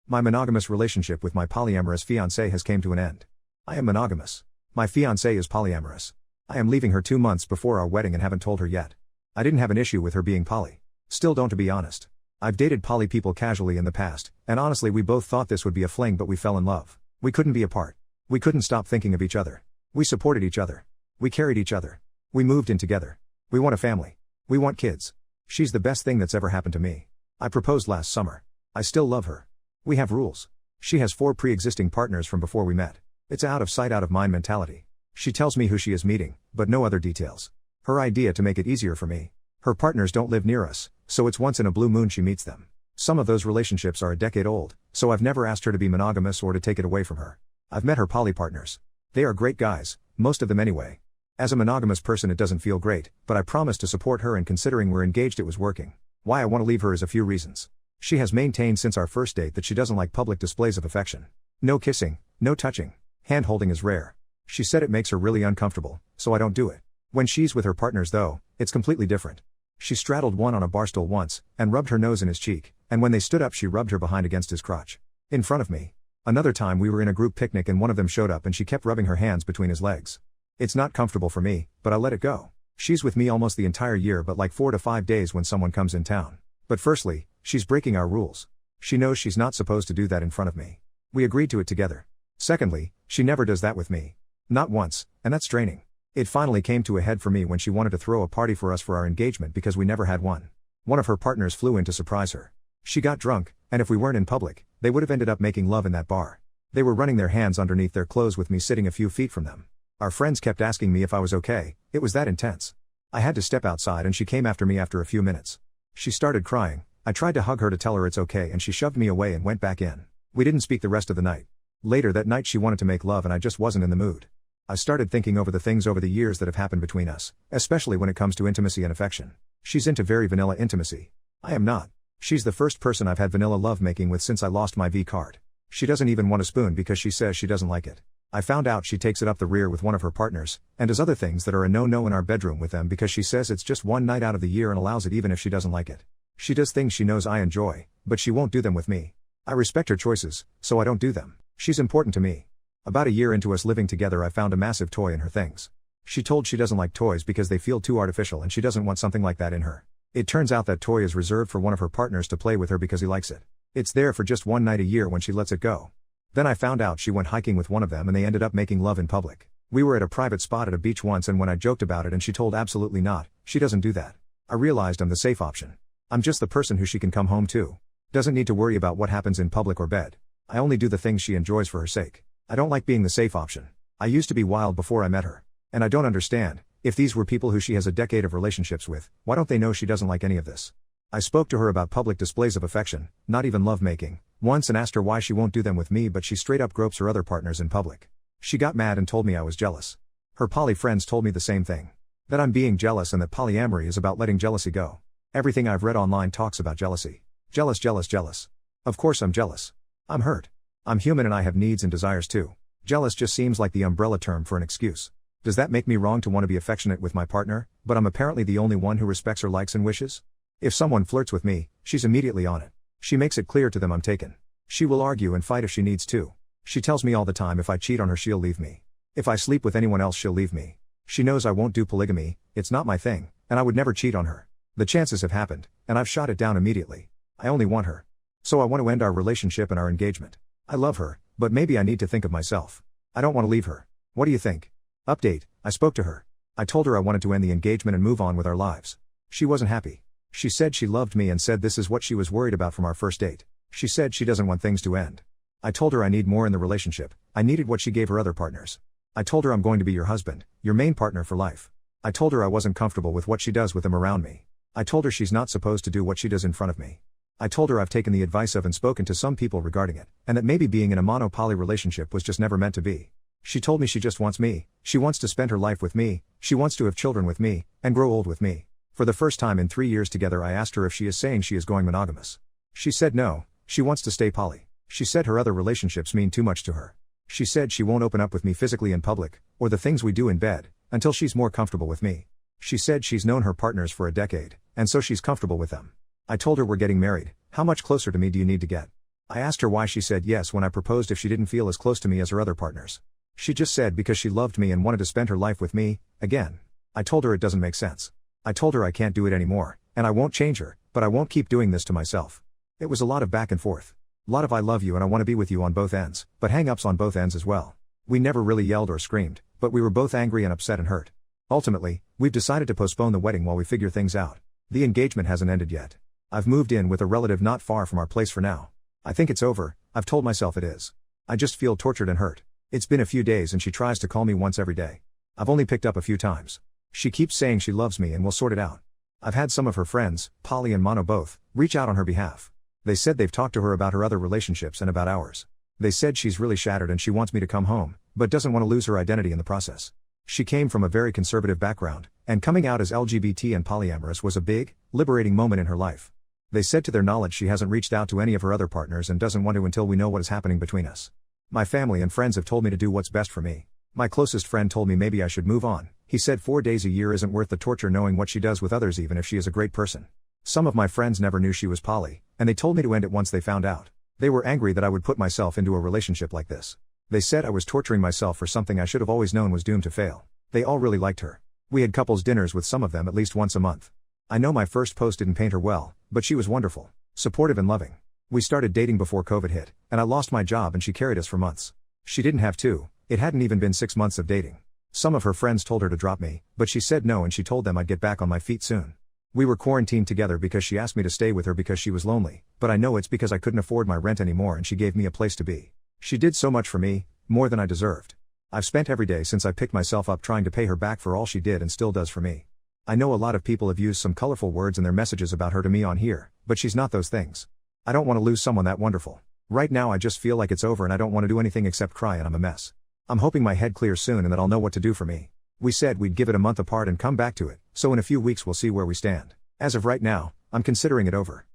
My monogamous relationship with my polyamorous fiancé has came to an end. I am monogamous. My fiancé is polyamorous. I am leaving her 2 months before our wedding and haven't told her yet. I didn't have an issue with her being poly. Still don't, to be honest. I've dated poly people casually in the past, and honestly we both thought this would be a fling, but we fell in love. We couldn't be apart. We couldn't stop thinking of each other. We supported each other. We carried each other. We moved in together. We want a family. We want kids. She's the best thing that's ever happened to me. I proposed last summer. I still love her. We have rules. She has 4 pre-existing partners from before we met. It's out of sight out of mind mentality. She tells me who she is meeting, but no other details. Her idea to make it easier for me. Her partners don't live near us, so it's once in a blue moon she meets them. Some of those relationships are a decade old, so I've never asked her to be monogamous or to take it away from her. I've met her poly partners. They are great guys, most of them anyway. As a monogamous person it doesn't feel great, but I promise to support her, and considering we're engaged it was working. Why I want to leave her is a few reasons. She has maintained since our first date that she doesn't like public displays of affection. No kissing, no touching. Hand holding is rare. She said it makes her really uncomfortable, so I don't do it. When she's with her partners though, it's completely different. She straddled one on a bar stool once, and rubbed her nose in his cheek, and when they stood up she rubbed her behind against his crotch. In front of me. Another time we were in a group picnic and one of them showed up and she kept rubbing her hands between his legs. It's not comfortable for me, but I let it go. She's with me almost the entire year, but like 4 to 5 days when someone comes in town. But firstly, she's breaking our rules. She knows she's not supposed to do that in front of me. We agreed to it together. Secondly, she never does that with me. Not once, and that's draining. It finally came to a head for me when she wanted to throw a party for us for our engagement because we never had one. One of her partners flew in to surprise her. She got drunk, and if we weren't in public, they would have ended up making love in that bar. They were running their hands underneath their clothes with me sitting a few feet from them. Our friends kept asking me if I was okay. It was that intense. I had to step outside and she came after me after a few minutes. She started crying. I tried to hug her to tell her it's okay and she shoved me away and went back in. We didn't speak the rest of the night. Later that night she wanted to make love and I just wasn't in the mood. I started thinking over the things over the years that have happened between us, especially when it comes to intimacy and affection. She's into very vanilla intimacy. I am not. She's the first person I've had vanilla lovemaking with since I lost my V card. She doesn't even want a spoon because she says she doesn't like it. I found out she takes it up the rear with one of her partners, and does other things that are a no-no in our bedroom with them because she says it's just one night out of the year and allows it even if she doesn't like it. She does things she knows I enjoy, but she won't do them with me. I respect her choices, so I don't do them. She's important to me. About a year into us living together I found a massive toy in her things. She told she doesn't like toys because they feel too artificial and she doesn't want something like that in her. It turns out that toy is reserved for one of her partners to play with her because he likes it. It's there for just one night a year when she lets it go. Then I found out she went hiking with one of them and they ended up making love in public. We were at a private spot at a beach once and when I joked about it and she told absolutely not, she doesn't do that. I realized I'm the safe option. I'm just the person who she can come home to. Doesn't need to worry about what happens in public or bed. I only do the things she enjoys for her sake. I don't like being the safe option. I used to be wild before I met her. And I don't understand, if these were people who she has a decade of relationships with, why don't they know she doesn't like any of this? I spoke to her about public displays of affection, not even lovemaking, once and asked her why she won't do them with me, but she straight up gropes her other partners in public. She got mad and told me I was jealous. Her poly friends told me the same thing. That I'm being jealous and that polyamory is about letting jealousy go. Everything I've read online talks about jealousy. Jealous, jealous, jealous. Of course I'm jealous. I'm hurt. I'm human and I have needs and desires too. Jealous just seems like the umbrella term for an excuse. Does that make me wrong to want to be affectionate with my partner, but I'm apparently the only one who respects her likes and wishes? If someone flirts with me, she's immediately on it. She makes it clear to them I'm taken. She will argue and fight if she needs to. She tells me all the time if I cheat on her she'll leave me. If I sleep with anyone else she'll leave me. She knows I won't do polygamy, it's not my thing, and I would never cheat on her. The chances have happened, and I've shot it down immediately. I only want her. So I want to end our relationship and our engagement. I love her, but maybe I need to think of myself. I don't want to leave her. What do you think? Update, I spoke to her. I told her I wanted to end the engagement and move on with our lives. She wasn't happy. She said she loved me and said this is what she was worried about from our first date. She said she doesn't want things to end. I told her I need more in the relationship. I needed what she gave her other partners. I told her I'm going to be your husband, your main partner for life. I told her I wasn't comfortable with what she does with them around me. I told her she's not supposed to do what she does in front of me. I told her I've taken the advice of and spoken to some people regarding it, and that maybe being in a mono-poly relationship was just never meant to be. She told me she just wants me, she wants to spend her life with me, she wants to have children with me, and grow old with me. For the first time in 3 years together I asked her if she is saying she is going monogamous. She said no, she wants to stay poly. She said her other relationships mean too much to her. She said she won't open up with me physically in public, or the things we do in bed, until she's more comfortable with me. She said she's known her partners for a decade, and so she's comfortable with them. I told her we're getting married, how much closer to me do you need to get? I asked her why she said yes when I proposed if she didn't feel as close to me as her other partners. She just said because she loved me and wanted to spend her life with me, again. I told her it doesn't make sense. I told her I can't do it anymore, and I won't change her, but I won't keep doing this to myself. It was a lot of back and forth. A lot of I love you and I want to be with you on both ends, but hang-ups on both ends as well. We never really yelled or screamed, but we were both angry and upset and hurt. Ultimately, we've decided to postpone the wedding while we figure things out. The engagement hasn't ended yet. I've moved in with a relative not far from our place for now. I think it's over, I've told myself it is. I just feel tortured and hurt. It's been a few days and she tries to call me once every day. I've only picked up a few times. She keeps saying she loves me and will sort it out. I've had some of her friends, poly and mono both, reach out on her behalf. They said they've talked to her about her other relationships and about ours. They said she's really shattered and she wants me to come home, but doesn't want to lose her identity in the process. She came from a very conservative background, and coming out as LGBT and polyamorous was a big, liberating moment in her life. They said to their knowledge she hasn't reached out to any of her other partners and doesn't want to until we know what is happening between us. My family and friends have told me to do what's best for me. My closest friend told me maybe I should move on. He said 4 days a year isn't worth the torture knowing what she does with others even if she is a great person. Some of my friends never knew she was poly, and they told me to end it once they found out. They were angry that I would put myself into a relationship like this. They said I was torturing myself for something I should have always known was doomed to fail. They all really liked her. We had couples dinners with some of them at least once a month. I know my first post didn't paint her well, but she was wonderful, supportive and loving. We started dating before COVID hit, and I lost my job and she carried us for months. She didn't have to, it hadn't even been 6 months of dating. Some of her friends told her to drop me, but she said no and she told them I'd get back on my feet soon. We were quarantined together because she asked me to stay with her because she was lonely, but I know it's because I couldn't afford my rent anymore and she gave me a place to be. She did so much for me, more than I deserved. I've spent every day since I picked myself up trying to pay her back for all she did and still does for me. I know a lot of people have used some colorful words in their messages about her to me on here, but she's not those things. I don't want to lose someone that wonderful. Right now I just feel like it's over and I don't want to do anything except cry and I'm a mess. I'm hoping my head clears soon and that I'll know what to do for me. We said we'd give it a month apart and come back to it, so in a few weeks we'll see where we stand. As of right now, I'm considering it over.